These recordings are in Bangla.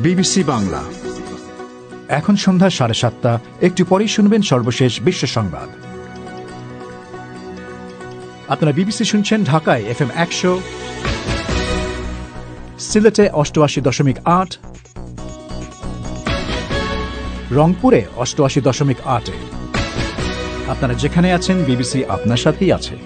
বিবিসি বাংলা। এখন সন্ধ্যা 7:30। একটু পরেই শুনবেন সর্বশেষ বিশ্ব সংবাদ। আপনারা বিবিসি শুনছেন ঢাকায় FM 100, সিলেটে 88.8, রংপুরে 88.8। আপনারা যেখানে আছেন বিবিসি আপনার সাথেই আছে।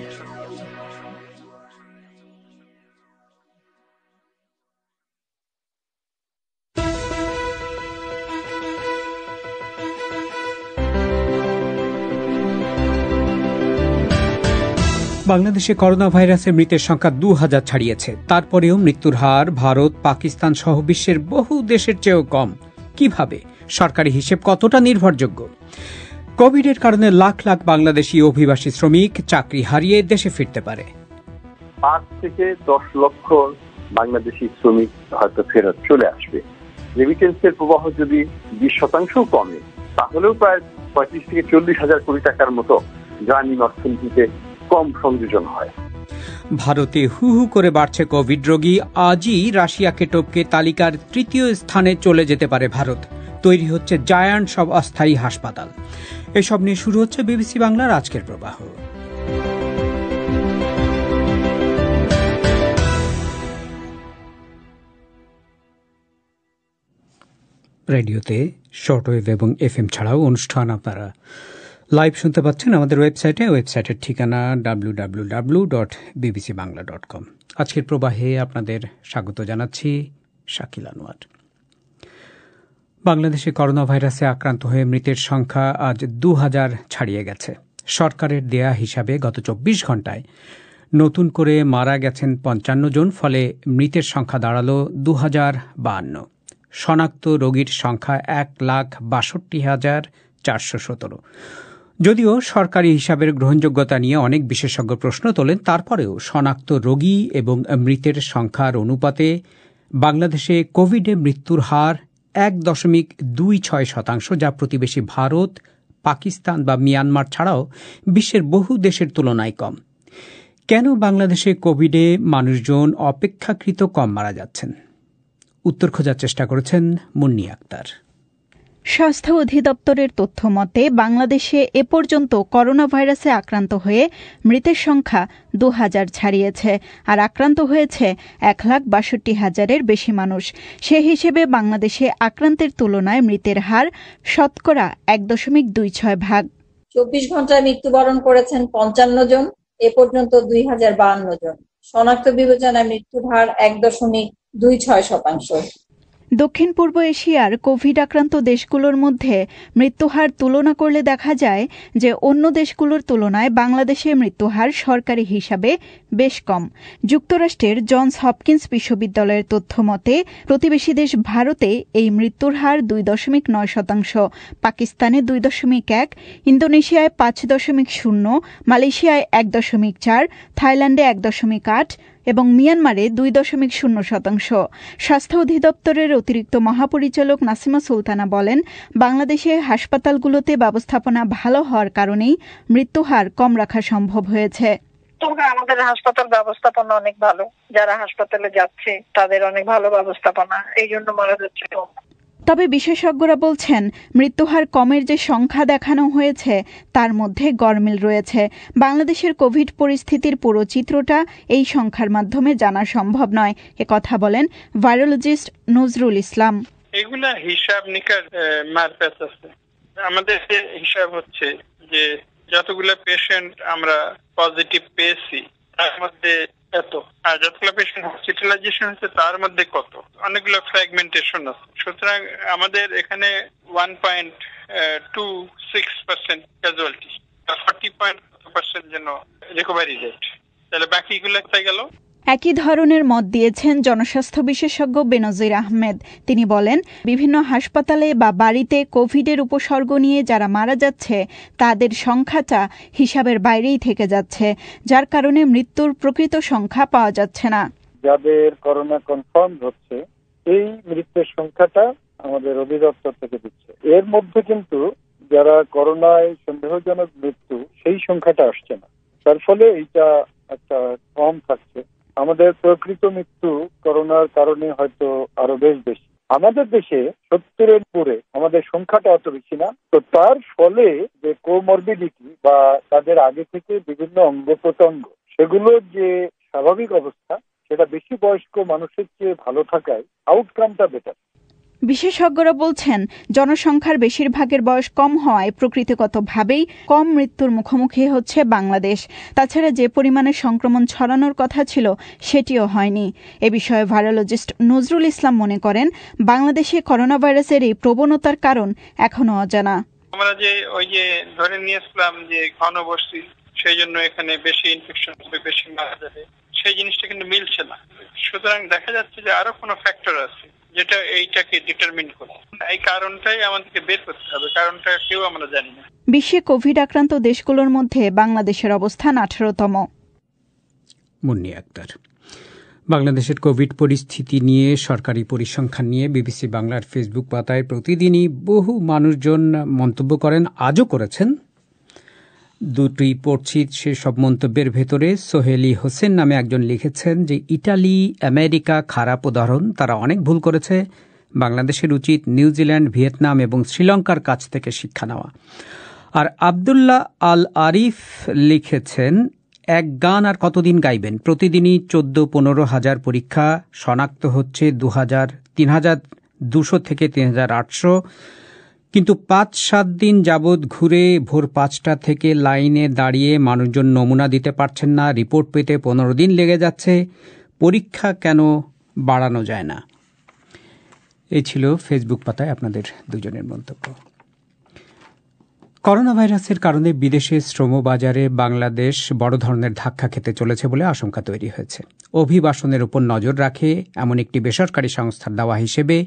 বাংলাদেশে করোনা ভাইরাসে মৃতের সংখ্যা 2000 ছাড়িয়েছে। তারপরেও মৃত্যুর হার ভারত, পাকিস্তান সহ বিশ্বের বহু দেশের চেয়েও কম। কিভাবে? সরকারি হিসেব কতটা নির্ভরযোগ্য? কোভিডের কারণে লাখ লাখ বাংলাদেশি অভিবাসী শ্রমিক চাকরি হারিয়ে দেশে ফিরতে পারে। 5 থেকে 10 লক্ষ বাংলাদেশি শ্রমিক হয়তো ফেরত চলে আসবে। রেমিটেন্সের প্রবাহ যদি 20% কমে, তাহলেও প্রায় 35 থেকে 40 হাজার কোটি টাকার মতো গ্রামীণ অর্থনীতিতে কম সংযোজন হয়। ভারতে হু হু করে বাড়ছে কোভিড রোগী। আজই রাশিয়াকে টপকে তালিকার 3য় স্থানে চলে যেতে পারে ভারত। তৈরি হচ্ছে জায়ান্ট সব অস্থায়ী হাসপাতাল। এসব নিয়ে শুরু হচ্ছে বিবিসি বাংলার আজকের প্রবাহ। রেডিওতে শর্টওয়েভ এবং FM ছাড়াও অনুষ্ঠান আপনারা লাইভ শুনতে পাচ্ছেন আমাদের ওয়েবসাইটের ঠিকানা www.bbcbangla.com। আজকের প্রবাহে আপনাদের স্বাগত জানাচ্ছি, শাকিল আনোয়ার। বাংলাদেশে করোনা ভাইরাসে আক্রান্ত হয়ে মৃতের সংখ্যা আজ 2000 ছাড়িয়ে গেছে। সরকারের দেয়া হিসাবে গত 24 ঘণ্টায় নতুন করে মারা গেছেন 55 জন, ফলে মৃতের সংখ্যা দাঁড়ালো 2052। শনাক্ত রোগীর সংখ্যা 1,62,417। যদিও সরকারি হিসাবের গ্রহণযোগ্যতা নিয়ে অনেক বিশেষজ্ঞ প্রশ্ন তোলেন, তারপরেও শনাক্ত রোগী এবং মৃতের সংখ্যার অনুপাতে বাংলাদেশে কোভিডে মৃত্যুর হার 1.26%, যা প্রতিবেশী ভারত, পাকিস্তান বা মিয়ানমার ছাড়াও বিশ্বের বহু দেশের তুলনায় কম। কেন বাংলাদেশে কোভিডে মানুষজন অপেক্ষাকৃত কম মারা যাচ্ছেন? উত্তর খোঁজার চেষ্টা করেছেন মুন্নি আক্তার। স্বাস্থ্য অধিদপ্তরের তথ্য মতে বাংলাদেশে এ পর্যন্ত করোনা ভাইরাসে আক্রান্ত হয়ে মৃতের সংখ্যা 2000 ছাড়িয়েছে, আর আক্রান্ত হয়েছে 1,62,000-এর বেশি মানুষ। সে হিসেবে বাংলাদেশে আক্রান্তের তুলনায় মৃতের হার শতকরা 1.26%। 24 ঘন্টায় মৃত্যুবরণ করেছেন 55 জন, এ পর্যন্ত 2052 জন। শনাক্ত বিবেচনায় মৃত্যুর হার 1.26%। দক্ষিণ পূর্ব এশিয়ার কোভিড আক্রান্ত দেশগুলোর মধ্যে মৃত্যুহার তুলনা করলে দেখা যায় যে অন্য দেশগুলোর তুলনায় বাংলাদেশে মৃত্যুহার সরকারি হিসাবে বেশ কম। যুক্তরাষ্ট্রের জনস হপকিন্স বিশ্ববিদ্যালয়ের তথ্য মতে প্রতিবেশী দেশ ভারতে এই মৃত্যুর হার 2.9%, পাকিস্তানে 2.1%, ইন্দোনেশিয়ায় 5.0%, মালয়েশিয়ায় 1.4%, থাইল্যান্ডে 1.8% এবং মিয়ানমারে 2.0%। স্বাস্থ্য অধিদপ্তরের অতিরিক্ত মহাপরিচালক নাসিমা সুলতানা বলেন, বাংলাদেশে হাসপাতালগুলোতে ব্যবস্থাপনা ভালো হওয়ার কারণেই মৃত্যুহার কম রাখা সম্ভব হয়েছে। আমাদের হাসপাতাল ব্যবস্থাপনা অনেক ভালো, যারা হাসপাতালে যাচ্ছে তাদের অনেক ভালো ব্যবস্থাপনা, এই জন্য মারা যাচ্ছে। তবে বিশেষজ্ঞরা বলছেন, মৃত্যুহার কমের যে সংখ্যা দেখানো হয়েছে তার মধ্যে গরমিল রয়েছে। বাংলাদেশের কোভিড পরিস্থিতির পুরো চিত্রটা এই সংখ্যার মাধ্যমে জানা সম্ভব নয়, একথা বলেন ভাইরোলজিস্ট নজরুল ইসলাম। এগুলা হিসাব নিকাশ মারপ্যাচ আছে। আমাদের হিসাব হচ্ছে যে যতগুলো পেশেন্ট আমরা পজিটিভ পেয়েছি তার মধ্যে এত, আর যতগুলো পেশেন্ট হসপিটালাইজেশন হচ্ছে তার মধ্যে কত, অনেকগুলো ফ্র্যাগমেন্টেশন আছে। সুতরাং আমাদের এখানে 1.26% ক্যাজুয়ালিটি, 40% যেন রিকভারি রেট, তাহলে বাকিগুলো কোথায় গেল? একই ধরনের মত দিয়েছেন জনস্বাস্থ্য বিশেষজ্ঞ বেনজির আহমেদ। তিনি বলেন, বিভিন্ন হাসপাতালে বা বাড়িতে কোভিডের উপসর্গ নিয়ে যারা মারা যাচ্ছে তাদের সংখ্যাটা হিসাবের বাইরেই থেকে যাচ্ছে, যার কারণে মৃত্যুর প্রকৃত সংখ্যা পাওয়া যাচ্ছে না। যাদের করোনা কনফার্ম হচ্ছে এই মৃত্যুর সংখ্যাটা আমাদের অধিদপ্তর থেকে দিচ্ছে। এর মধ্যে কিন্তু যারা করোনায় সন্দেহজনক মৃত্যু সেই সংখ্যাটা আসছে না, তার ফলে এইটা একটা কম থাকছে। আমাদের প্রকৃত মৃত্যু করোনার কারণে হয়তো আরো বেশি। আমাদের দেশে 70-এর উপরে আমাদের সংখ্যাটা অত বেশি না। তো তার ফলে যে কোমরবিডিটি বা তাদের আগে থেকে বিভিন্ন অঙ্গ প্রত্যঙ্গ সেগুলোর যে স্বাভাবিক অবস্থা সেটা বেশি বয়স্ক মানুষের চেয়ে ভালো থাকায় আউটকামটা বেটার। বিশেষজ্ঞরা বলছেন, জনসংখ্যার বেশিরভাগের বয়স কম হওয়ায় প্রকৃতিগতভাবেই কম মৃত্যুর মুখোমুখি হচ্ছে বাংলাদেশ। তাছাড়া যে পরিমাণে সংক্রমণ ছড়ানোর কথা ছিল সেটিও হয়নি। এ বিষয়ে ভাইরোলজিস্ট নজরুল ইসলাম মনে করেন, বাংলাদেশে করোনা ভাইরাসের এই প্রবণতার কারণ এখনো অজানা। আমরা যে ধরে নিয়েছিলাম যে ঘনবসতি, সেই জন্য এখানে বেশি ইনফেকশন হবে, বেশি মারা যাবে, সেই জিনিসটা কিন্তু মিলছে না। সুতরাং দেখা যাচ্ছে যে আরো কোনো ফ্যাক্টর আছে যেটা এইটাকে ডিটারমিন করে। এই কারণটাই আমাদেরকে বের করতে হবে, কারণটা কেউ আমরা জানি না। বিশ্বে কোভিড আক্রান্ত দেশগুলোর মধ্যে বাংলাদেশের অবস্থান 18তম। মুন্নি আক্তার। বাংলাদেশের কোভিড পরিস্থিতি নিয়ে, সরকারি পরিসংখ্যান নিয়ে বিবিসি বাংলার ফেসবুক পাতায় প্রতিদিনই বহু মানুষজন মন্তব্য করেন, আজও করেছেন। দুটি পড়ছি সেসব মন্তব্যের ভেতরে সোহেলি হোসেন নামে একজন লিখেছেন যে ইটালি, আমেরিকা খারাপ উদাহরণ, তারা অনেক ভুল করেছে। বাংলাদেশের উচিত নিউজিল্যান্ড, ভিয়েতনাম এবং শ্রীলঙ্কার কাছ থেকে শিক্ষা নেওয়া। আর আবদুল্লাহ আল আরিফ লিখেছেন, এক গান আর কতদিন গাইবেন? প্রতিদিনই 14-15 হাজার পরীক্ষা, শনাক্ত হচ্ছে 3,200 থেকে 3,800, কিন্তু 5-7 দিন যাবৎ ঘুরে ভোর 5টা থেকে লাইনে দাঁড়িয়ে মানুষজন নমুনা দিতে পারছেন না, রিপোর্ট পেতে 15 দিন লেগে যাচ্ছে। পরীক্ষা কেন বাড়ানো যায় না? এই ছিল ফেসবুক পাতায় আপনাদের দুজনের মন্তব্য। করোনা ভাইরাসের কারণে বিদেশে শ্রমবাজারে বাংলাদেশ বড় ধরনের ধাক্কা খেতে চলেছে বলে আশঙ্কা তৈরি হয়েছে। অভিবাসনের উপর নজর রাখে এমন একটি বেসরকারি সংস্থার দাওয়া হিসেবে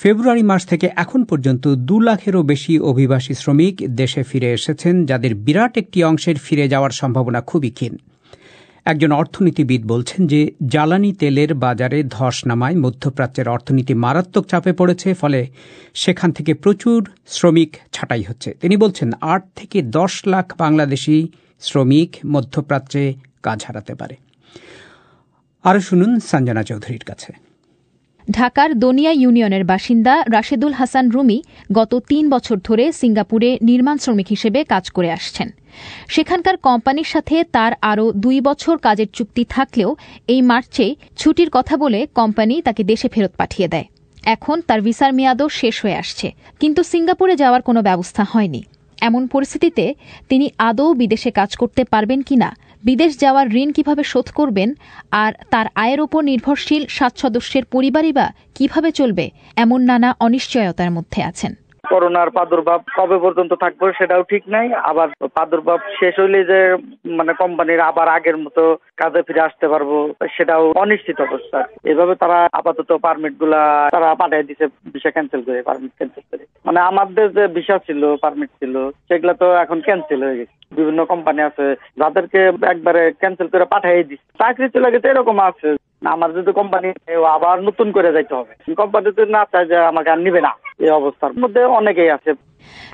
ফেব্রুয়ারি মাস থেকে এখন পর্যন্ত 2 লাখেরও বেশি অভিবাসী শ্রমিক দেশে ফিরে এসেছেন, যাদের বিরাট একটি অংশের ফিরে যাওয়ার সম্ভাবনা খুবই ক্ষীণ। একজন অর্থনীতিবিদ বলছেন যে জ্বালানি তেলের বাজারে ধস নামায় মধ্যপ্রাচ্যের অর্থনীতি মারাত্মক চাপে পড়েছে, ফলে সেখান থেকে প্রচুর শ্রমিক ছাঁটাই হচ্ছে। তিনি বলছেন 8 থেকে 10 লাখ বাংলাদেশি শ্রমিক মধ্যপ্রাচ্যে কাজ হারাতে পারে। আরও শুনুন সঞ্জনা চৌধুরীর কাছে। ঢাকার দনিয়া ইউনিয়নের বাসিন্দা রাশেদুল হাসান রুমি গত 3 বছর ধরে সিঙ্গাপুরে নির্মাণ শ্রমিক হিসেবে কাজ করে আসছেন। সেখানকার কোম্পানির সাথে তার আরও 2 বছর কাজের চুক্তি থাকলেও এই মার্চে ছুটির কথা বলে কোম্পানি তাকে দেশে ফেরত পাঠিয়ে দেয়। এখন তার ভিসার মেয়াদও শেষ হয়ে আসছে, কিন্তু সিঙ্গাপুরে যাওয়ার কোনো ব্যবস্থা হয়নি। এমন পরিস্থিতিতে তিনি আদৌ বিদেশে কাজ করতে পারবেন কিনা, বিদেশ যাওয়ার ঋণ কিভাবে শোধ করবেন, আর তার আয়ের ওপর নির্ভরশীল 7 সদস্যের পরিবারই বা কিভাবে চলবে, এমন নানা অনিশ্চয়তার মধ্যে আছেন। করোনার প্রাদুর্ভাব কবে পর্যন্ত থাকবে সেটাও ঠিক নাই, আবার প্রাদুর্ভাব শেষ হইলে যে কোম্পানির আবার আগের মতো কাজে ফিরে আসতে পারবো সেটাও অনিশ্চিত অবস্থা। এভাবে তারা আপাতত পারমিট গুলা তারা পাঠিয়ে দিচ্ছে, ভিসা ক্যান্সেল করে, পারমিট ক্যান্সেল করে। আমাদের যে ভিসা ছিল, পারমিট ছিল, সেগুলো তো এখন ক্যান্সেল হয়ে গেছে। বিভিন্ন কোম্পানি আছে যাদেরকে একবারে ক্যান্সেল করে পাঠিয়ে দিচ্ছে। চাকরি চলে গেছে, এরকম আছে। আমার যদি কোম্পানি আবার নতুন করে যাইতে হবে, কোম্পানি যদি না চায় যে আমাকে আর নিবে না, এই অবস্থার মধ্যে অনেকেই আছে।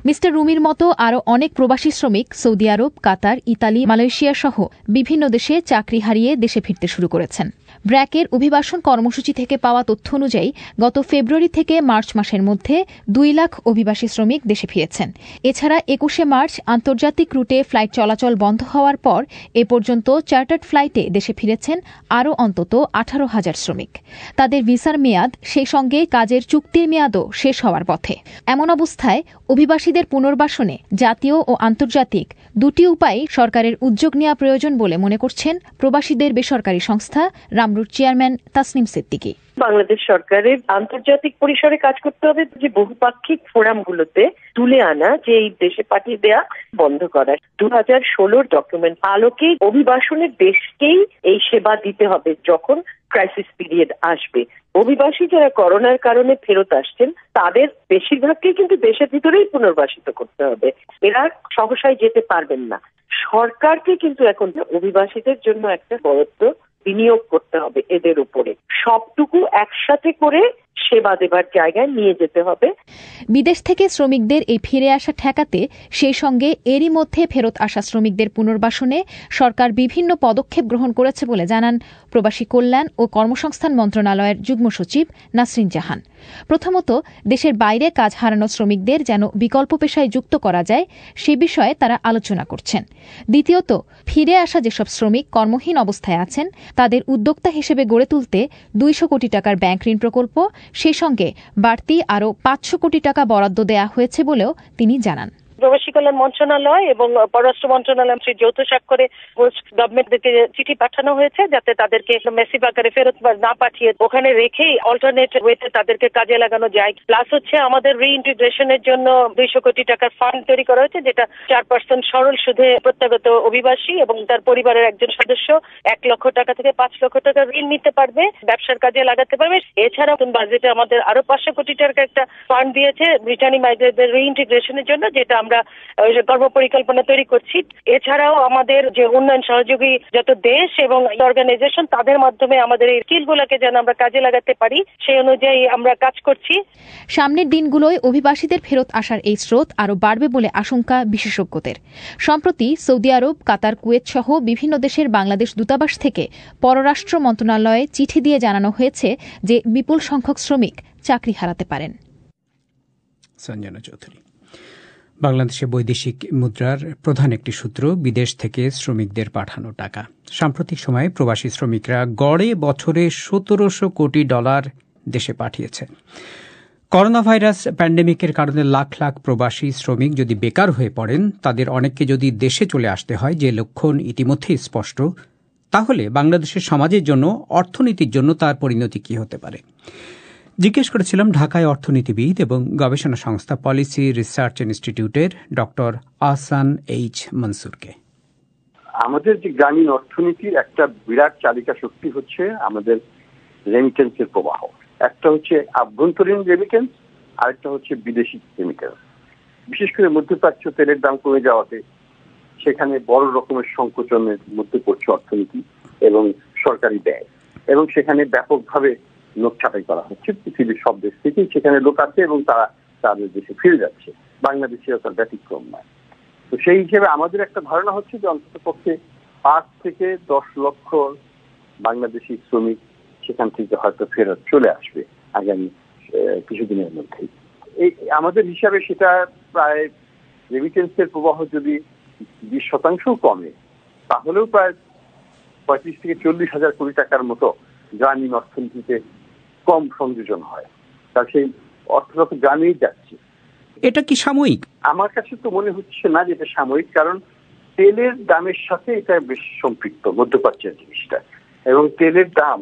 মিস্টার রুমির মতো আরও অনেক প্রবাসী শ্রমিক সৌদি আরব, কাতার, ইতালি, মালয়েশিয়া সহ বিভিন্ন দেশে চাকরি হারিয়ে দেশে ফিরতে শুরু করেছেন। ব্র্যাকের অভিবাসন কর্মসূচি থেকে পাওয়া তথ্য অনুযায়ী গত ফেব্রুয়ারি থেকে মার্চ মাসের মধ্যে 2 লাখ অভিবাসী শ্রমিক দেশে ফিরেছেন। এছাড়া 21শে মার্চ আন্তর্জাতিক রুটে ফ্লাইট চলাচল বন্ধ হওয়ার পর এ পর্যন্ত চার্টার্ড ফ্লাইটে দেশে ফিরেছেন আরও অন্তত 18,000 শ্রমিক। তাদের ভিসার মেয়াদ, সেই সঙ্গে কাজের চুক্তির মেয়াদও শেষ হওয়ার পথে। এমন অবস্থায় অভিবাসীদের পুনর্বাসনে জাতীয় ও আন্তর্জাতিক দুটি উপায় সরকারের উদ্যোগ নেওয়া প্রয়োজন বলে মনে করছেন প্রবাসীদের বেসরকারি সংস্থা রামরুর চেয়ারম্যান তাসনিম সিদ্দিকী। বাংলাদেশ সরকারের আন্তর্জাতিক পরিসরে কাজ করতে হবে, যে বহুপাক্ষিক ফোরামগুলোতে তুলে আনা, যে এই দেশে পাঠিয়ে দেয়া বন্ধ করা। 2016 ডকুমেন্ট আলোকে অভিবাসনের দেশকেই এই সেবা দিতে হবে যখন ক্রাইসিস পিরিয়ড আসবে। অভিবাসী যারা করোনার কারণে ফেরত আসছেন তাদের বেশিরভাগকেই কিন্তু দেশের ভিতরেই পুনর্বাসিত করতে হবে। এরা সহসায় যেতে পারবেন না। সরকারকে কিন্তু এখন অভিবাসীদের জন্য একটা বরাদ্দ বিনিয়োগ করতে হবে এদের উপরে। সবটুকু একসাথে করে সেবা দেবার জায়গায় নিয়ে যেতে হবে। বিদেশ থেকে শ্রমিকদের এই ফিরে আসা ঠেকাতে সেই সঙ্গে এরই মধ্যে ফেরত আসা শ্রমিকদের পুনর্বাসনে সরকার বিভিন্ন পদক্ষেপ গ্রহণ করেছে বলে জানান প্রবাসী কল্যাণ ও কর্মসংস্থান মন্ত্রণালয়ের যুগ্ম সচিব নাসরিন জাহান। প্রথমত, দেশের বাইরে কাজ হারানো শ্রমিকদের যেন বিকল্প পেশায় যুক্ত করা যায় সে বিষয়ে তারা আলোচনা করছেন। দ্বিতীয়ত, ফিরে আসা যেসব শ্রমিক কর্মহীন অবস্থায় আছেন তাদের উদ্যোক্তা হিসেবে গড়ে তুলতে 200 কোটি টাকার ব্যাংক ঋণ প্রকল্প, সেই সঙ্গে বাড়তি আরও 500 কোটি টাকা বরাদ্দ দেয়া হয়েছে বলেও তিনি জানান। প্রবাসী কল্যাণ মন্ত্রণালয় এবং পররাষ্ট্র মন্ত্রণালয় যৌথ স্বাক্ষরে গভর্নমেন্টকে চিঠি পাঠানো হয়েছে যাতে তাদেরকে মেসিভ আকারে ফেরত না পাঠিয়ে ওখানে রেখেই অল্টারনেট ওয়েতে তাদেরকে কাজে লাগানো যায়। প্লাস হচ্ছে আমাদের রিইন্টিগ্রেশনের জন্য 200 কোটি টাকার ফান্ড তৈরি করা হয়েছে, যেটা 4% সরল সুদে প্রত্যাগত অভিবাসী এবং তার পরিবারের একজন সদস্য 1 লক্ষ টাকা থেকে 5 লক্ষ টাকা ঋণ নিতে পারবে, ব্যবসার কাজে লাগাতে পারবে। এছাড়াও বাজেটে আমাদের আরো 500 কোটি টাকার একটা ফান্ড দিয়েছে ব্রিটানি মাইগ্রেন্টদের রিইন্টিগ্রেশনের জন্য, যেটা আমরা কর্মপরিকল্পনা তৈরি করছি। এছাড়াও আমাদের যে উন্নয়ন সহযোগী যত দেশ এবং অর্গানাইজেশন তাদের মাধ্যমে আমাদের এই স্কিলগুলোকে যেন আমরা কাজে লাগাতে পারি সেই অনুযায়ী আমরা কাজ করছি। সামনের দিনগুলোয় অভিবাসীদের ফেরত আসার এই স্রোত আরও বাড়বে বলে আশঙ্কা বিশেষজ্ঞদের। সম্প্রতি সৌদি আরব, কাতার, কুয়েত সহ বিভিন্ন দেশের বাংলাদেশ দূতাবাস থেকে পররাষ্ট্র মন্ত্রণালয়ে চিঠি দিয়ে জানানো হয়েছে যে বিপুল সংখ্যক শ্রমিক চাকরি হারাতে পারেন। সঞ্জনা চৌধুরী। বাংলাদেশে বৈদেশিক মুদ্রার প্রধান একটি সূত্র বিদেশ থেকে শ্রমিকদের পাঠানো টাকা। সাম্প্রতিক সময়ে প্রবাসী শ্রমিকরা গড়ে বছরে $1700 কোটি দেশে পাঠিয়েছে। করোনা ভাইরাস প্যান্ডেমিকের কারণে লাখ লাখ প্রবাসী শ্রমিক যদি বেকার হয়ে পড়েন, তাদের অনেককে যদি দেশে চলে আসতে হয়, যে লক্ষণ ইতিমধ্যেই স্পষ্ট, তাহলে বাংলাদেশের সমাজের জন্য, অর্থনীতির জন্য তার পরিণতি কি হতে পারে? জিজ্ঞেস করেছিলাম ঢাকায় অর্থনীতিবিদ এবং গবেষণা সংস্থা পলিসি রিসার্চ ইনস্টিটিউটের ডক্টর আহসান এইচ মনসুরকে। আমাদের যে গ্রামীণ অর্থনীতির একটা বিরাট চালিকা শক্তি হচ্ছে আমাদের রেমিটেন্সের প্রবাহ। একটা হচ্ছে আভ্যন্তরীণ রেমিটেন্স, আরেকটা হচ্ছে বিদেশি রেমিটেন্স। বিশেষ করে মধ্যপ্রাচ্য তেলের দাম কমে যাওয়াতে সেখানে বড় রকমের সংকোচনের মধ্যে পড়ছে অর্থনীতি এবং সরকারি ব্যয়, এবং সেখানে ব্যাপকভাবে লোক ছাঁটাই করা হচ্ছে পৃথিবীর সব দেশ থেকেই। সেখানে লোক আছে এবং তারা তাদের দেশে ফিরে যাচ্ছে, বাংলাদেশেও তার ব্যতিক্রম নয়। তো সেই হিসেবে আমাদের একটা ধারণা হচ্ছে যে অন্তত পক্ষে 5 থেকে 10 লক্ষ বাংলাদেশি শ্রমিক সেখান থেকে হয়তো ফেরত চলে আসবে আগামী কিছুদিনের মধ্যেই। এই আমাদের হিসাবে সেটা প্রায় রেমিটেন্সের প্রবাহ যদি 20% কমে, তাহলেও প্রায় 35 থেকে 40 হাজার কোটি টাকার মতো গ্রামীণ অর্থনীতিতে কম সংযোজন হয়। তার সেই অর্থটা তো গ্রামেই যাচ্ছে। এটা কি সাময়িক? আমার কাছে তো মনে হচ্ছে না যে এটা সাময়িক, কারণ তেলের দামের সাথে এটা বেশ সম্পৃক্ত, মধ্যপ্রাচ্যের জিনিসটা। এবং তেলের দাম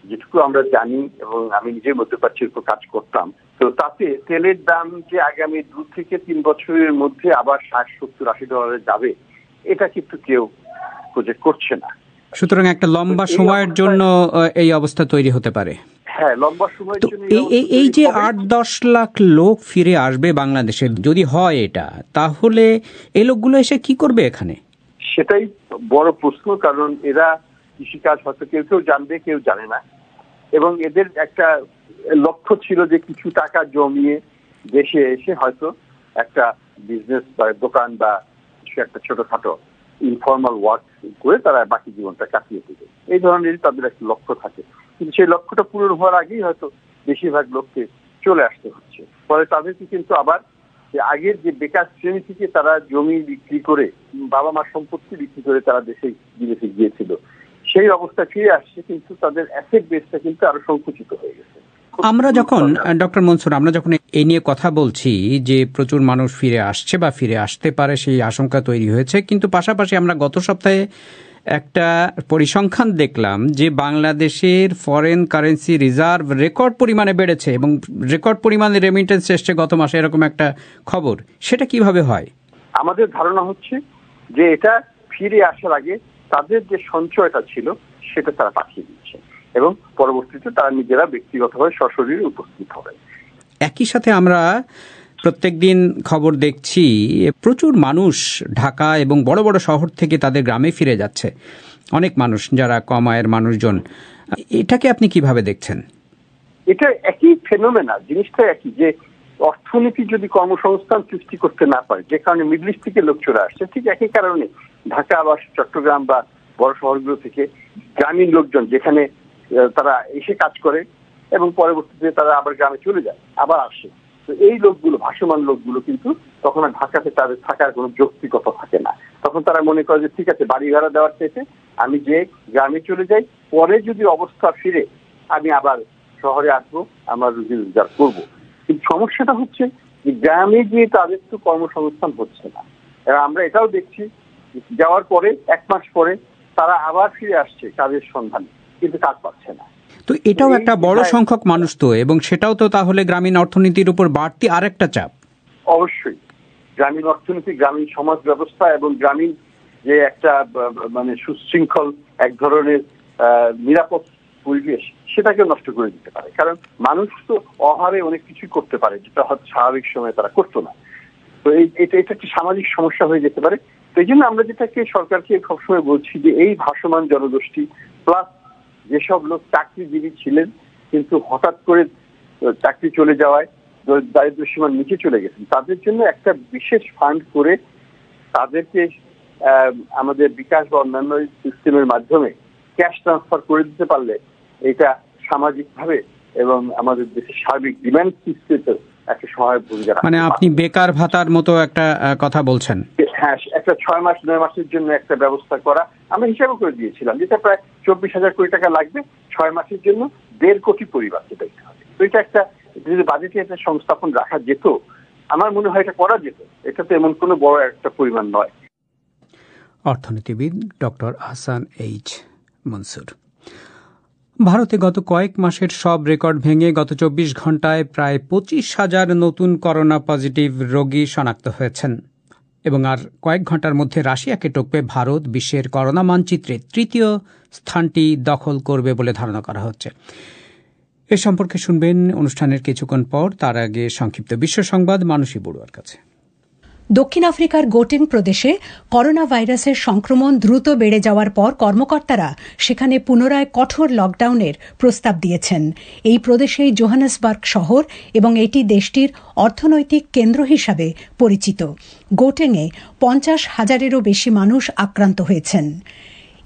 যেটুকু আমরা জানি, এবং আমি নিজে মধ্যপ্রাচ্যের উপর কাজ করতাম, তো তাতে তেলের দাম যে আগামী 2 থেকে 3 বছরের মধ্যে আবার $60-70-80 যাবে, এটা কিন্তু কেউ প্রজেক্ট করছে না। সুতরাং একটা লম্বা সময়ের জন্য এই অবস্থা তৈরি হতে পারে। হ্যাঁ, লম্বা সময়ের জন্য এই যে 8-10 লাখ লোক ফিরে আসবে বাংলাদেশে, যদি হয় এটা, তাহলে এই লোকগুলো এসে কি করবে এখানে? সেটাই বড় প্রশ্ন, কারণ এরা কৃষিকাজ হয়তো কেউ কেউ জানবে, কেউ জানে না। এবং এদের একটা লক্ষ্য ছিল যে কিছু টাকা জমিয়ে দেশে এসে হয়তো একটা বিজনেস বা দোকান বা কিছু একটা ছোটখাটো ইনফর্মাল ওয়ার্ক করে তারা বাকি জীবনটা কাটিয়ে দেবে। এই ধরনের তাদের একটা লক্ষ্য থাকে, কিন্তু সেই লক্ষ্যটা পূরণ হওয়ার আগেই হয়তো বেশিরভাগ লোককে চলে আসতে হচ্ছে। ফলে তাদেরকে কিন্তু আবার আগের যে বেকার শ্রেণী থেকে তারা জমি বিক্রি করে, বাবা মার সম্পত্তি বিক্রি করে তারা দেশে বিদেশে গিয়েছিল, সেই অবস্থা ফিরে আসছে, কিন্তু তাদের অ্যাসেট বেসটা কিন্তু আরো সংকুচিত হয়ে গেছে। আমরা যখন ডক্টর মনসুর, আমরা যখন এই নিয়ে কথা বলছি যে প্রচুর মানুষ ফিরে আসছে বা ফিরে আসতে পারে, সেই আশঙ্কা তৈরি হয়েছে, কিন্তু পাশাপাশি আমরা গত সপ্তাহে একটা পরিসংখ্যান দেখলাম যে বাংলাদেশের ফরেন কারেন্সি রিজার্ভ রেকর্ড পরিমাণে বেড়েছে এবং রেকর্ড পরিমাণে রেমিটেন্স এসছে গত মাসে, এরকম একটা খবর। সেটা কিভাবে হয়? আমাদের ধারণা হচ্ছে যে এটা ফিরে আসার আগে তাদের যে সঞ্চয়টা ছিল সেটা তারা পাঠিয়ে দিচ্ছে এবং পরবর্তীতে তারা নিজেরা ব্যক্তিগতভাবে সশরীরে উপস্থিত হবে। একই সাথে আমরা প্রত্যেকদিন খবর দেখছি প্রচুর মানুষ ঢাকা এবং বড় বড় শহর থেকে তাদের গ্রামে ফিরে যাচ্ছে, অনেক মানুষ যারা কম আয়ের মানুষজন। এটাকে আপনি কিভাবে দেখছেন? এটা একই ফেনোমেনা, জিনিসটা একই, যে অর্থনীতি যদি কর্মসংস্থান সৃষ্টি করতে না পারে, যে কারণে মিডল ইস্ট থেকে লোক চলে আসছে, ঠিক একই কারণে ঢাকা বা চট্টগ্রাম বা বড় শহরগুলো থেকে গ্রামীণ লোকজন যেখানে তারা এসে কাজ করে এবং পরবর্তীতে তারা আবার গ্রামে চলে যায়, আবার আসে। তো এই লোকগুলো, ভাসমান লোকগুলো কিন্তু তখন আর ঢাকাতে তাদের থাকার কোনো যৌক্তিকতা থাকে না। তখন তারা মনে করে যে ঠিক আছে, বাড়ি ভাড়া দেওয়ার চাইতে আমি যে গ্রামে চলে যাই, পরে যদি অবস্থা ফিরে আমি আবার শহরে আসবো, আমার রুজি রোজগার করবো। কিন্তু সমস্যাটা হচ্ছে যে গ্রামে গিয়ে তাদের তো কর্মসংস্থান হচ্ছে না। আমরা এটাও দেখছি, যাওয়ার পরে 1 মাস পরে তারা আবার ফিরে আসছে কাজের সন্ধানে, কিন্তু কাজ পাচ্ছে না। তো এটাও একটা বড় সংখ্যক মানুষ তো, এবং সেটাও তো তাহলে গ্রামীণ অর্থনীতির উপর বাড়তি আরেকটা চাপ। অবশ্যই গ্রামীণ অর্থনীতি, গ্রামীণ সমাজ ব্যবস্থা এবং গ্রামীণ যে একটা মানে সুশৃঙ্খল এক ধরনের নিরাপদ পরিবেশ, সেটাকে নষ্ট করে দিতে পারে। কারণ মানুষ তো অহারে অনেক কিছু করতে পারে যেটা হয়তো স্বাভাবিক সময়ে তারা করতো না। তো এটা একটা সামাজিক সমস্যা হয়ে যেতে পারে। তো এই জন্য আমরা যেটাকে সরকারকে সবসময় বলছি যে এই ভাসমান জনগোষ্ঠী প্লাস যেসব লোক চাকরিজীবী ছিলেন কিন্তু হঠাৎ করে চাকরি চলে যাওয়ায় দারিদ্র সীমার নিচে চলে গেছেন, তাদের জন্য একটা বিশেষ ফান্ড করে তাদেরকে আমাদের বিকাশ বা অন্যান্য সিস্টেমের মাধ্যমে ক্যাশ ট্রান্সফার করে দিতে পারলে এটা সামাজিকভাবে এবং আমাদের দেশের সার্বিক ডিমান্ড সিস্টেমে একটা সহায়ক ভূমিকা রাখে। মানে আপনি বেকার ভাতার মতো একটা কথা বলছেন? হ্যাঁ, একটা 6 মাস 9 মাসের জন্য একটা ব্যবস্থা করা আমরা হিসাব করে দিয়েছিলাম, যেটা প্রায় 24,000 কোটি টাকা লাগবে 6 মাসের জন্য, 1.5 কোটি পরিবারকে দিতে হবে। তো এটা একটা যদি বাজেটে একটা সংস্থাপন রাখা যেত, আমার মনে হয় এটা করা যেত। এটা তো এমন কোনো বড় একটা পরিমাণ নয়। অর্থনীতিবিদ ডক্টর আহসান এইচ মনসুর। ভারতে গত কয়েক মাসের সব রেকর্ড ভেঙে গত 24 ঘন্টায় প্রায় 25,000 নতুন করোনা পজিটিভ রোগী শনাক্ত হয়েছেন, এবং আর কয়েক ঘন্টার মধ্যে রাশিয়াকে টপকে ভারত বিশ্বের করোনা মানচিত্রে 3য় স্থানটি দখল করবে বলে ধারণা করা হচ্ছে। এ সম্পর্কে শুনবেন অনুষ্ঠানের কিছুক্ষণ পর। তার আগে সংক্ষিপ্ত বিশ্ব সংবাদ মানসী বড়ুয়ার কাছে। দক্ষিণ আফ্রিকার গোটেং প্রদেশে করোনা ভাইরাসের সংক্রমণ দ্রুত বেড়ে যাওয়ার পর কর্মকর্তারা সেখানে পুনরায় কঠোর লকডাউনের প্রস্তাব দিয়েছেন। এই প্রদেশেই জোহানেসবার্গ শহর এবং এটি দেশটির অর্থনৈতিক কেন্দ্র হিসাবে পরিচিত। গোটেংয়ে 50,000-এরও বেশি মানুষ আক্রান্ত হয়েছেন।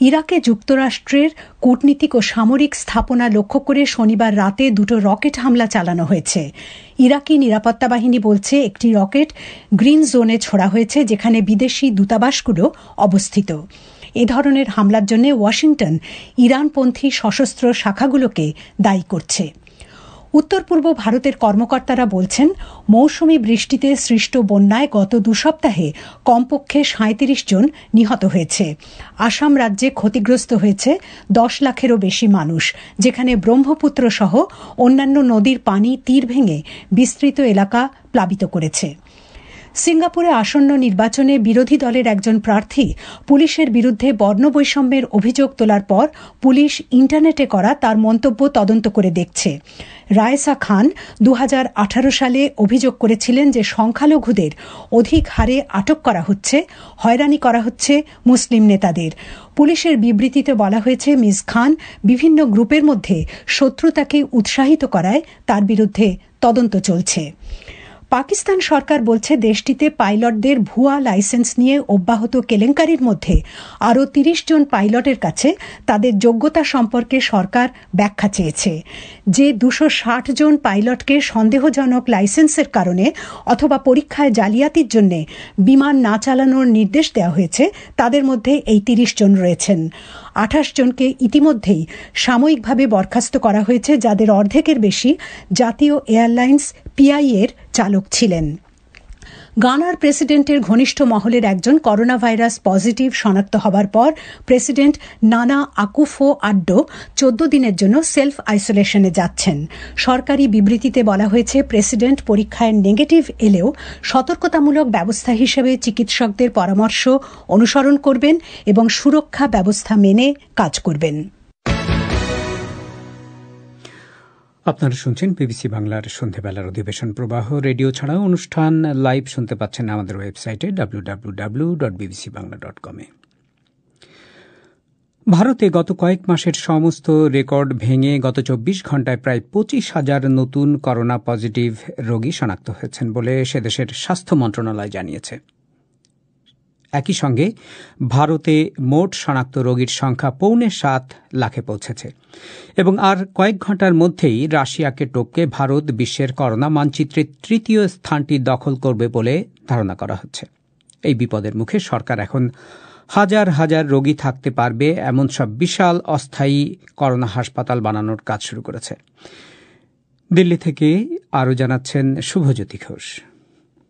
ইরাকে যুক্তরাষ্ট্রের কূটনীতিক ও সামরিক স্থাপনা লক্ষ্য করে শনিবার রাতে 2 রকেট হামলা চালানো হয়েছে। ইরাকি নিরাপত্তা বাহিনী বলছে একটি রকেট গ্রিন জোনে ছোড়া হয়েছে, যেখানে বিদেশি দূতাবাসগুলো অবস্থিত। এ ধরনের হামলার জন্য ওয়াশিংটন ইরানপন্থী সশস্ত্র শাখাগুলোকে দায়ী করছে। উত্তর পূর্ব ভারতের কর্মকর্তারা বলছেন মৌসুমি বৃষ্টিতে সৃষ্ট বন্যায় গত 2 সপ্তাহে কমপক্ষে 37 জন নিহত হয়েছে। আসাম রাজ্যে ক্ষতিগ্রস্ত হয়েছে 10 লাখেরও বেশি মানুষ, যেখানে ব্রহ্মপুত্র সহ অন্যান্য নদীর পানি তীর ভেঙে বিস্তৃত এলাকা প্লাবিত করেছে। সিঙ্গাপুরে আসন্ন নির্বাচনে বিরোধী দলের একজন প্রার্থী পুলিশের বিরুদ্ধে বর্ণবৈষম্যের অভিযোগ তোলার পর পুলিশ ইন্টারনেটে করা তার মন্তব্য তদন্ত করে দেখছে। রায়েসা খান 2018 সালে অভিযোগ করেছিলেন যে সংখ্যালঘুদের অধিক হারে আটক করা হচ্ছে, হয়রানি করা হচ্ছে মুসলিম নেতাদের। পুলিশের বিবৃতিতে বলা হয়েছে মিস খান বিভিন্ন গ্রুপের মধ্যে শত্রুতাকে উৎসাহিত করায় তার বিরুদ্ধে তদন্ত চলছে। পাকিস্তান সরকার বলছে দেশটিতে পাইলটদের ভুয়া লাইসেন্স নিয়ে অব্যাহত কেলেঙ্কারির মধ্যে আরও 30 জন পাইলটের কাছে তাদের যোগ্যতা সম্পর্কে সরকার ব্যাখ্যা চেয়েছে। যে 260 জন পাইলটকে সন্দেহজনক লাইসেন্সের কারণে অথবা পরীক্ষায় জালিয়াতির জন্য বিমান না চালানোর নির্দেশ দেওয়া হয়েছে, তাদের মধ্যে এই 30 জন রয়েছেন। 28 জনকে ইতিমধ্যেই সাময়িকভাবে বরখাস্ত করা হয়েছে, যাদের অর্ধেকের বেশি জাতীয় এয়ারলাইন্স পিআই এর চালক ছিলেন। গানার প্রেসিডেন্টের ঘনিষ্ঠ মহলের একজন করোনা ভাইরাস পজিটিভ শনাক্ত হবার পর প্রেসিডেন্ট নানা আকুফো আড্ডো 14 দিনের জন্য সেলফ আইসোলেশনে যাচ্ছেন। সরকারি বিবৃতিতে বলা হয়েছে প্রেসিডেন্ট পরীক্ষায় নেগেটিভ এলেও সতর্কতামূলক ব্যবস্থা হিসেবে চিকিৎসকদের পরামর্শ অনুসরণ করবেন এবং সুরক্ষা ব্যবস্থা মেনে কাজ করবেন। আপনারা শুনছেন বিবিসি বাংলার সন্ধ্যেবেলার অধিবেশন প্রবাহ। রেডিও ছাড়াও অনুষ্ঠান লাইভ শুনতে পাচ্ছেন আমাদের ওয়েবসাইটে www.bbcbangla.com-এ। ভারতে গত কয়েক মাসের সমস্ত রেকর্ড ভেঙে গত ২৪ ঘণ্টায় প্রায় ২৫,০০০ নতুন করোনা পজিটিভ রোগী শনাক্ত হয়েছেন বলে সে দেশের স্বাস্থ্য মন্ত্রণালয় জানিয়েছে। একই সঙ্গে ভারতে মোট শনাক্ত রোগীর সংখ্যা ৬.৭ লাখে পৌঁছেছে এবং আর কয়েক ঘণ্টার মধ্যেই রাশিয়াকে টপকে ভারত বিশ্বের করোনা মানচিত্রে তৃতীয় স্থানটি দখল করবে বলে ধারণা করা হচ্ছে। এই বিপদের মুখে সরকার এখন হাজার হাজার রোগী থাকতে পারবে এমন সব বিশাল অস্থায়ী করোনা হাসপাতাল বানানোর কাজ শুরু করেছে। দিল্লি থেকে আরও জানাচ্ছেন শুভজ্যোতি ঘোষ।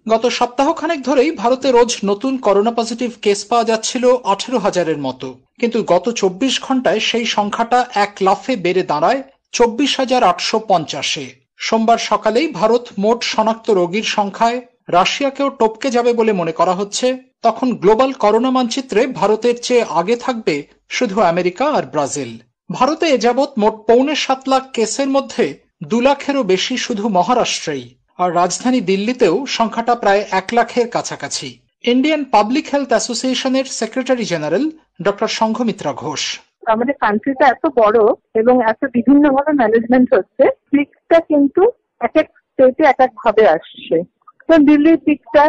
গত সপ্তাহখানেক ধরেই ভারতে রোজ নতুন করোনা পজিটিভ কেস পাওয়া যাচ্ছিল 18,000-এর মতো, কিন্তু গত 24 ঘণ্টায় সেই সংখ্যাটা 1 লাফে বেড়ে দাঁড়ায় 24,850-এ। সোমবার সকালেই ভারত মোট শনাক্ত রোগীর সংখ্যায় রাশিয়াকেও টপকে যাবে বলে মনে করা হচ্ছে। তখন গ্লোবাল করোনা মানচিত্রে ভারতের চেয়ে আগে থাকবে শুধু আমেরিকা আর ব্রাজিল। ভারতে এ যাবৎ মোট 7.5 লাখ কেসের মধ্যে 2 লাখেরও বেশি শুধু মহারাষ্ট্রেই, আর রাজধানী দিল্লিতেও সংখ্যাটা প্রায় 1 লাখের কাছাকাছি। ইন্ডিয়ান পাবলিক হেলথ অ্যাসোসিয়েশনের সেক্রেটারি জেনারেল ডক্টর সংঘমিত্রা ঘোষ। আমাদের কান্ট্রিটা এত বড় এবং এত বিভিন্ন ভাবে ম্যানেজমেন্ট হচ্ছে, পিকটা কিন্তু এক এক স্টেটে এক এক ভাবে আসছে। তো দিল্লির পিকটা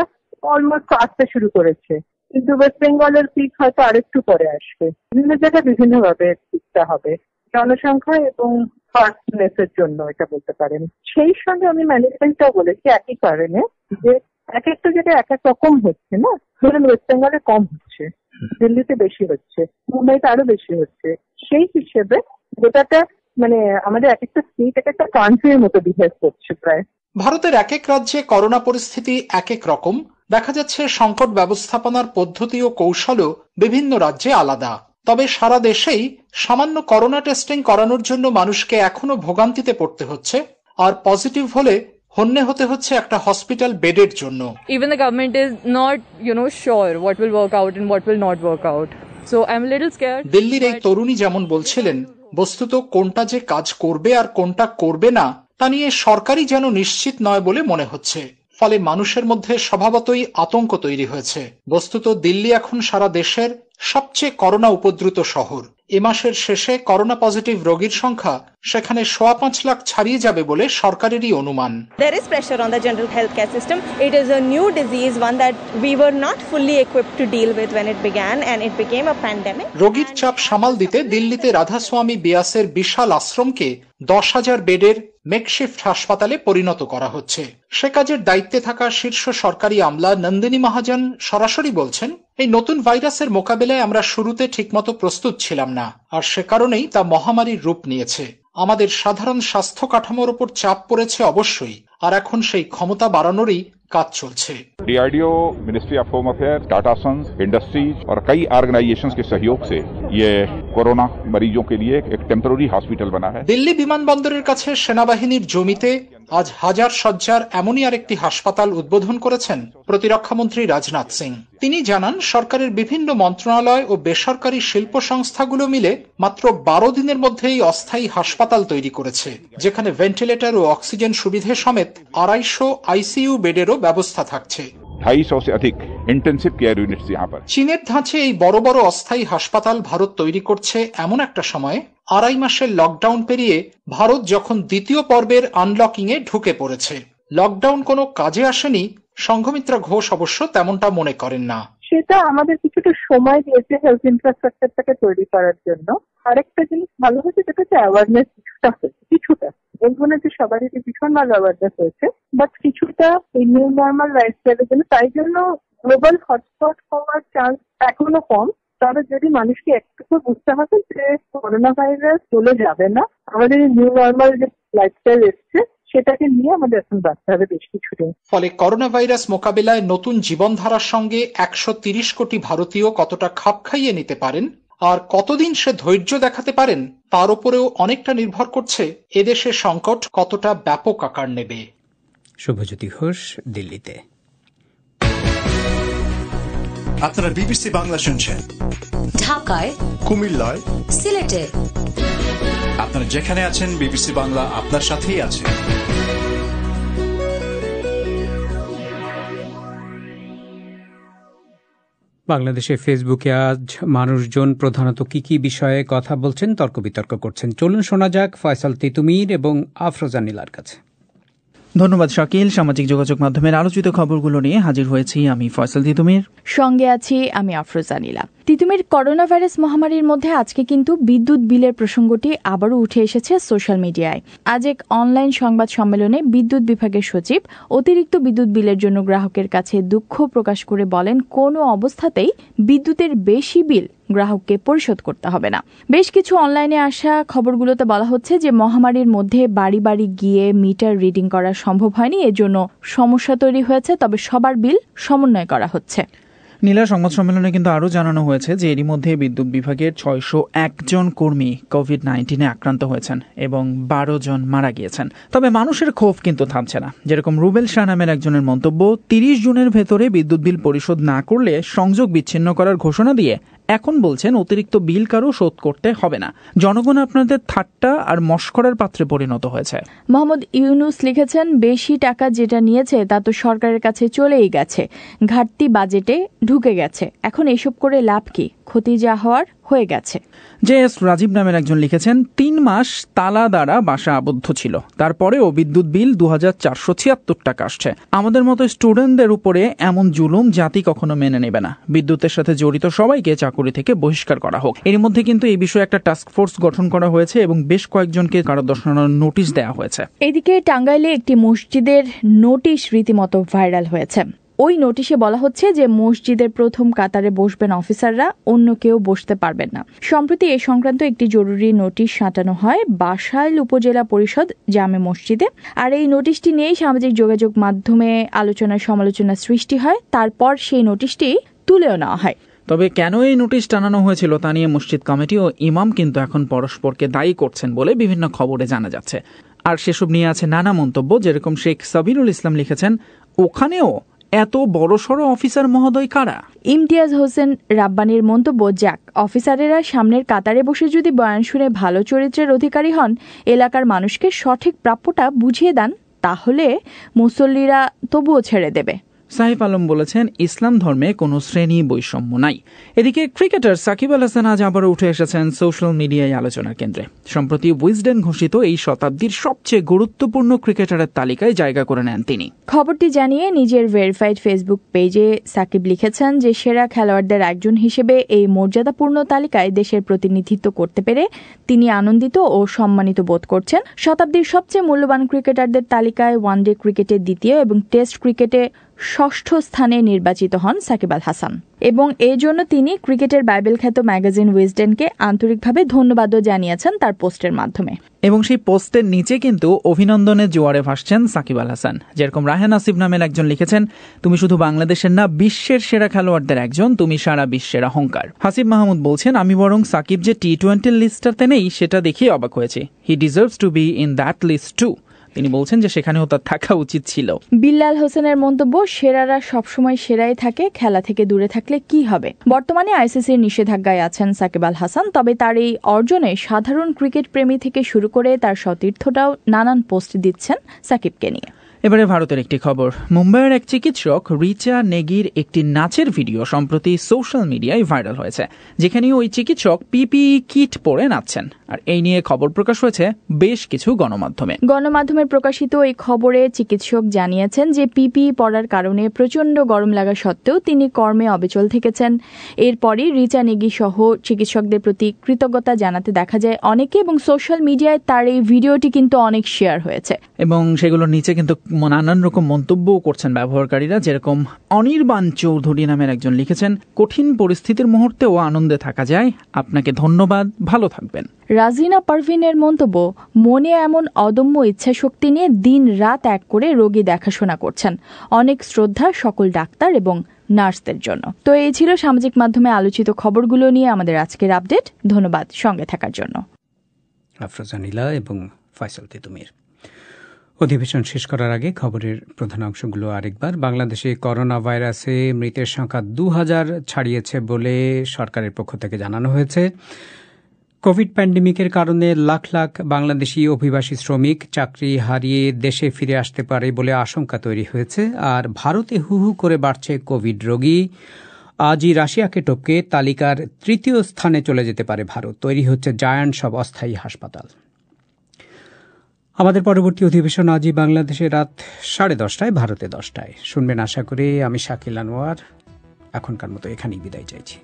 অলমোস্ট আসতে শুরু করেছে, কিন্তু ওয়েস্ট বেঙ্গলের পিক হয়তো আরেকটু পরে আসবে। বিভিন্ন জায়গায় বিভিন্ন ভাবে পিকটা হবে, জনসংখ্যা এবং ফাস্টনেসের জন্য এটা বলতে পারেন। সেই সঙ্গে আমি ম্যানেজমেন্টটা বলেছি একই কারণে যে এক একটা জায়গায় এক এক রকম হচ্ছে না। ধরুন ওয়েস্ট বেঙ্গলে কম হচ্ছে, দিল্লিতে বেশি হচ্ছে, মুম্বাইতে আরো বেশি হচ্ছে। সেই হিসেবে গোটাটা মানে আমাদের এক একটা স্টেট এক একটা কান্ট্রির মতো বিহেভ করছে প্রায়। ভারতের এক এক রাজ্যে করোনা পরিস্থিতি এক এক রকম। দেখা যাচ্ছে সংকট ব্যবস্থাপনার পদ্ধতি ও কৌশলও বিভিন্ন রাজ্যে আলাদা। তবে সারা দেশেই সামান্য করোনা টেস্টিং করানোর জন্য মানুষকে এখনো ভোগান্তিতে পড়তে হচ্ছে, আর পজিটিভ হলে হন্যে হতে হচ্ছে একটা হসপিটাল বেডের জন্য। Even the government is not, sure what will work out and what will not work out. So I'm a little scared. দিল্লির এই তরুণী যেমন বলছিলেন, বস্তুত কোনটা যে কাজ করবে আর কোনটা করবে না তা নিয়ে সরকারই যেন নিশ্চিত নয় বলে মনে হচ্ছে। ফলে মানুষের মধ্যে স্বভাবতই আতঙ্ক তৈরি হয়েছে। বস্তুত দিল্লি এখন সারা দেশের সবচেয়ে করোনা উপদ্রুত শহর। এ মাসের শেষে করোনা পজিটিভ রোগীর সংখ্যা সেখানে 5.25 লাখ ছাড়িয়ে যাবে বলে সরকারেরই অনুমান। There is pressure on the general healthcare system. It is a new disease, one that we were not fully equipped to deal with when it began, and it became a pandemic. রোগীর চাপ সামাল দিতে দিল্লিতে রাধাস্বামী বিয়াসের বিশাল আশ্রমকে 10,000 বেডের মেকশিফট হাসপাতালে পরিণত করা হচ্ছে। সে কাজের দায়িত্বে থাকা শীর্ষ সরকারি আমলা নন্দিনী মহাজন সরাসরি বলছেন, এই নতুন ভাইরাসের মোকাবিলায় আমরা শুরুতে ঠিকমতো প্রস্তুত ছিলাম না, আর সে কারণেই তা মহামারীর রূপ নিয়েছে। আমাদের সাধারণ স্বাস্থ্য কাঠামোর উপর চাপ পড়েছে অবশ্যই, আর এখন সেই ক্ষমতা বাড়ানোরই কাজ চলছে। DRDO, ministry of home affair, Tata Sons, industries और कई ऑर्गेनाइजेशंस के सहयोग से ये कोरोना मरीजों के लिए एक टेम्पररी हॉस्पिटल बना है। দিল্লি বিমানবন্দরের কাছে সেনাবাহিনীর জমিতে আজ হাজার সজ্জার এমনই আরেকটি হাসপাতাল উদ্বোধন করেছেন প্রতিরক্ষামন্ত্রী রাজনাথ সিং। তিনি জানান, সরকারের বিভিন্ন মন্ত্রণালয় ও বেসরকারি শিল্প সংস্থাগুলো মিলে মাত্র 12 দিনের মধ্যেই অস্থায়ী হাসপাতাল তৈরি করেছে, যেখানে ভেন্টিলেটর ও অক্সিজেন সুবিধে সমেত 250 আইসিইউ বেডেরও ব্যবস্থা থাকছে। 250 से अधिक इंटेंसिव केयर यूनिट्स यहाँ पर। চীনের ধাঁচে এই বড় বড় অস্থায়ী হাসপাতাল ভারত তৈরি করছে এমন একটা সময়ে 2.5 মাসের লকডাউন পেরিয়ে ভারত যখন দ্বিতীয় পর্বের আনলকিং এ ঢুকে পড়েছে। লকডাউন কোনো কাজে আসেনি, সংঘমিত্রা ঘোষ অবশ্য তেমনটা মনে করেন না। সেটা আমাদের কিছুটা সময় দিয়েছে হেলথ ইনফ্রাস্ট্রাকচারটাকে তৈরি করার জন্য। আরেকটা জিনিস ভালো হয়েছে, যেটা হচ্ছে অ্যাওয়ারনেস কিছুটা বলবো না যে সবারই ভীষণ ভালো অ্যাওয়ারনেস হয়েছে, বাট কিছুটা এই নিউ নর্মাল লাইফস্টাইলের জন্য, তাই জন্য গ্লোবাল হটস্পট হওয়ার চান্স এখনো কম। তবে যদি মানুষকে একটু বুঝতে হবে যে করোনা ভাইরাস চলে যাবে না, আমাদের নিউ নর্মাল যে লাইফস্টাইল এসছে সেটাকে নিয়ে আমাদের এখন বাঁচতে হবে বেশ কিছুদিন। ফলে করোনা ভাইরাস মোকাবিলায় নতুন জীবনধারার সঙ্গে 130 কোটি ভারতীয় কতটা খাপ খাইয়ে নিতে পারেন আর কতদিন সে ধৈর্য দেখাতে পারেন তার উপরেও অনেকটা নির্ভর করছে এদেশে সংকট কতটা ব্যাপক আকার নেবে। শুভজ্যোতি ঘোষ, দিল্লিতে। আপনারা বিবিসি বাংলা শুনছেন ঢাকায়, কুমিল্লায়, সিলেটে। আপনারা যেখানে আছেন বিবিসি বাংলা আপনার সাথেই আছে। বাংলাদেশে ফেসবুকে আজ মানুষজন প্রধানত কি বিষয়ে কথা বলছেন, তর্ক বিতর্ক করছেন। চলুন শোনা যাক ফয়সাল তিতুমির এবং আফরোজা নীলার কাছে। ধন্যবাদ শাকিল। সামাজিক যোগাযোগ মাধ্যমের আলোচিত খবরগুলো নিয়ে হাজির হয়েছি আমি ফয়সাল তিতুমির, সঙ্গে আছি আমি আফরোজা নীলা। তিতুমির, করোনা ভাইরাস মহামারীর মধ্যে আজকে কিন্তু বিদ্যুৎ বিলের প্রসঙ্গটি আবারও উঠে এসেছে সোশ্যাল মিডিয়ায়। আজ এক অনলাইন সংবাদ সম্মেলনে বিদ্যুৎ বিভাগের সচিব অতিরিক্ত বিদ্যুৎ বিলের জন্য গ্রাহকের কাছে দুঃখ প্রকাশ করে বলেন, কোনো অবস্থাতেই বিদ্যুতের বেশি বিল গ্রাহককে পরিশোধ করতে হবে না। বেশ কিছু অনলাইনে আসা খবরগুলোতে বলা হচ্ছে যে মহামারীর মধ্যে বাড়ি বাড়ি গিয়ে মিটার রিডিং করা সম্ভব হয়নি, এজন্য সমস্যা তৈরি হয়েছে। তবে সবার বিল সমন্বয় করা হচ্ছে। নীলা, সংবাদ সম্মেলনে কিন্তু আরও জানানো হয়েছে যে এরই মধ্যে বিদ্যুৎ বিভাগের 601 জন কর্মী কোভিড-19 আক্রান্ত হয়েছেন এবং 12 জন মারা গিয়েছেন। তবে মানুষের ক্ষোভ কিন্তু থামছে না। যেরকম রুবেল শাহ নামের একজনের মন্তব্য, 30 জুনের ভেতরে বিদ্যুৎ বিল পরিশোধ না করলে সংযোগ বিচ্ছিন্ন করার ঘোষণা দিয়ে এখন বলছেন অতিরিক্ত বিল কারও শোধ করতে হবে না। জনগণ আপনাদের ঠাট্টা আর মশকরার পাত্রে পরিণত হয়েছে। মোহাম্মদ ইউনুস লিখেছেন, বেশি টাকা যেটা নিয়েছে তা তো সরকারের কাছে চলেই গেছে, ঘাটতি বাজেটে ঢুকে গেছে, এখন এসব করে লাভ কি, ক্ষতি যা হওয়ার হয়ে গেছে। জে.এস. রাজীব নামের একজন লিখেছেন, 3 মাস তালা দ্বারা বাসা আবদ্ধ ছিল, তারপরেও বিদ্যুৎ বিল 2476 টাকা আসছে। আমাদের মতো স্টুডেন্টদের উপরে এমন জুলুম জাতি কখনো মেনে নেবে না। বিদ্যুতের সাথে জড়িত সবাইকে চাকুরি থেকে বহিষ্কার করা হোক। এর মধ্যে কিন্তু এই বিষয়ে একটা টাস্ক ফোর্স গঠন করা হয়েছে এবং বেশ কয়েকজনকে কারাদণ্ডানোর নোটিশ দেওয়া হয়েছে। এদিকে টাঙ্গাইলে একটি মসজিদের নোটিশ রীতিমতো ভাইরাল হয়েছে। ওই নোটিশে বলা হচ্ছে যে মসজিদের প্রথম কাতারে বসবেন অফিসাররা, অন্য কেউ বসতে পারবেন না। সম্প্রতি এ সংক্রান্ত একটি জরুরি নোটিশ সাঁটানো হয় বাসাইল উপজেলা পরিষদ জামে মসজিদে। আর এই নোটিশটি নিয়েই সামাজিক যোগাযোগ মাধ্যমে আলোচনা সমালোচনা সৃষ্টি হয়। তারপর সেই নোটিশটি তুলেও নেওয়া হয়। তবে কেন এই নোটিশ টানানো হয়েছিল তা নিয়ে মসজিদ কমিটি ও ইমাম কিন্তু এখন পরস্পরকে দায়ী করছেন বলে বিভিন্ন খবরে জানা যাচ্ছে। আর সেসব নিয়ে আছে নানা মন্তব্য। যেরকম শেখ সাবিরুল ইসলাম লিখেছেন, ওখানেও এত বড়সড় অফিসার মহোদয় কারা? ইমতিয়াজ হোসেন রাব্বানির মন্তব্য, যাক, অফিসারেরা সামনের কাতারে বসে যদি বয়ান শুনে ভালো চরিত্রের অধিকারী হন, এলাকার মানুষকে সঠিক প্রাপ্যটা বুঝিয়ে দেন, তাহলে মুসল্লিরা তবুও ছেড়ে দেবে। সাহিফ আলম বলেছেন, ইসলাম ধর্মে কোনো শ্রেণী বৈষম্য নাই। এদিকে ক্রিকেটার সাকিব আল হাসান আজ আবারও উঠে এসেছেন সোশ্যাল মিডিয়ায় আলোচনার কেন্দ্রে। সম্প্রতি উইজডেন ঘোষিত এই শতাব্দীর সবচেয়ে গুরুত্বপূর্ণ ক্রিকেটারের তালিকায় জায়গা করে নেন তিনি। খবরটি জানিয়ে নিজের ভেরিফাইড ফেসবুক পেজে সাকিব লিখেছেন যে সেরা খেলোয়াড়দের একজন হিসেবে এই মর্যাদাপূর্ণ তালিকায় দেশের প্রতিনিধিত্ব করতে পেরে তিনি আনন্দিত ও সম্মানিত বোধ করছেন। শতাব্দীর সবচেয়ে মূল্যবান ক্রিকেটারদের তালিকায় ওয়ানডে ক্রিকেটে দ্বিতীয় এবং টেস্ট ক্রিকেটে 6ষ্ঠ স্থানে নির্বাচিত হন সাকিব আল হাসান এবং এই জন্য তিনি ক্রিকেটের বাইবেল খ্যাত ম্যাগাজিন উইজডেনকে আন্তরিকভাবে ধন্যবাদও জানিয়েছেন তার পোস্টের মাধ্যমে। এবং সেই পোস্টের নিচে কিন্তু অভিনন্দনের জোয়ারে ভাসছেন সাকিব আল হাসান। যেরকম রাহেন আসিফ নামের একজন লিখেছেন, তুমি শুধু বাংলাদেশের না, বিশ্বের সেরা খেলোয়াড়দের একজন, তুমি সারা বিশ্বের অহংকার। হাসিব মাহমুদ বলছেন, আমি বরং সাকিব যে টি-20 লিস্টটাতে নেই সেটা দেখেই অবাক হয়েছি। He deserves to be in that list too. তিনি বলছেন যে সেখানেও তার থাকা উচিত ছিল। বিল্লাল হোসেনের মন্তব্য, সেরারা সবসময় সেরাই থাকে, খেলা থেকে দূরে থাকলে কি হবে। বর্তমানে আইসিসির নিষেধাজ্ঞায় আছেন সাকিব আল হাসান, তবে তার এই অর্জনে সাধারণ ক্রিকেট প্রেমী থেকে শুরু করে তার সতীর্থরাও নানান পোস্ট দিচ্ছেন সাকিবকে নিয়ে। এবারে ভারতের একটি খবর। মুম্বাইয়ের এক চিকিৎসক রিচা নেগির একটি নাচের ভিডিও সম্প্রতি সোশ্যাল মিডিয়ায় ভাইরাল হয়েছে, যেখানে ওই চিকিৎসক পিপিই কিট পরে নাচছেন। আর এই নিয়ে খবর প্রকাশ হয়েছে বেশ কিছু গণমাধ্যমে প্রকাশিত এই খবরে চিকিৎসক জানিয়েছেন যে পিপিই পরার কারণে প্রচণ্ড গরম লাগা সত্ত্বেও তিনি কর্মে অবিচল থেকেছেন। এরপরই রিচা নেগি সহ চিকিৎসকদের প্রতি কৃতজ্ঞতা জানাতে দেখা যায় অনেকে এবং সোশ্যাল মিডিয়ায় তার এই ভিডিওটি কিন্তু অনেক শেয়ার হয়েছে এবং সেগুলোর নিচে কিন্তু নানান রকম মন্তব্যও করছেন ব্যবহারকারীরা। যেরকম অনির্বাণ চৌধুরী নামের একজন লিখেছেন, কঠিন পরিস্থিতির মুহূর্তেও আনন্দে থাকা যায়, আপনাকে ধন্যবাদ, ভালো থাকবেন। রাজিনা পারভিনের মন্তব্য, মনে এমন অদম্য ইচ্ছাশক্তি নিয়ে দিন রাত এক করে রোগী দেখাশোনা করছেন, অনেক শ্রদ্ধা সকল ডাক্তার এবং নার্সদের জন্য। তো এই ছিল সামাজিক মাধ্যমে আলোচিত খবরগুলো নিয়ে আমাদের আজকের আপডেট। ধন্যবাদ সঙ্গে থাকার জন্য। আফরোজা নীলা এবং ফয়সাল তিতুমির। অধিবেশন শেষ করার আগে খবরের প্রধান অংশগুলো আরেকবার। বাংলাদেশে করোনা ভাইরাসে মৃতের সংখ্যা 2000 ছাড়িয়েছে বলে সরকারের পক্ষ থেকে জানানো হয়েছে। কোভিড প্যান্ডেমিকের কারণে লাখ লাখ বাংলাদেশি অভিবাসী শ্রমিক চাকরি হারিয়ে দেশে ফিরে আসতে পারে বলে আশঙ্কা তৈরি হয়েছে। আর ভারতে হু হু করে বাড়ছে কোভিড রোগী। আজই রাশিয়াকে টপকে তালিকার তৃতীয় স্থানে চলে যেতে পারে ভারত। তৈরি হচ্ছে জায়ান্ট সব অস্থায়ী হাসপাতাল। আমাদের পরবর্তী অধিবেশন আজই বাংলাদেশে রাত 10:30, ভারতে 10টায় শুনবেন আশা করি। আমি শাকিল আনোয়ার এখনকার মতো এখানেই বিদায় চাইছি।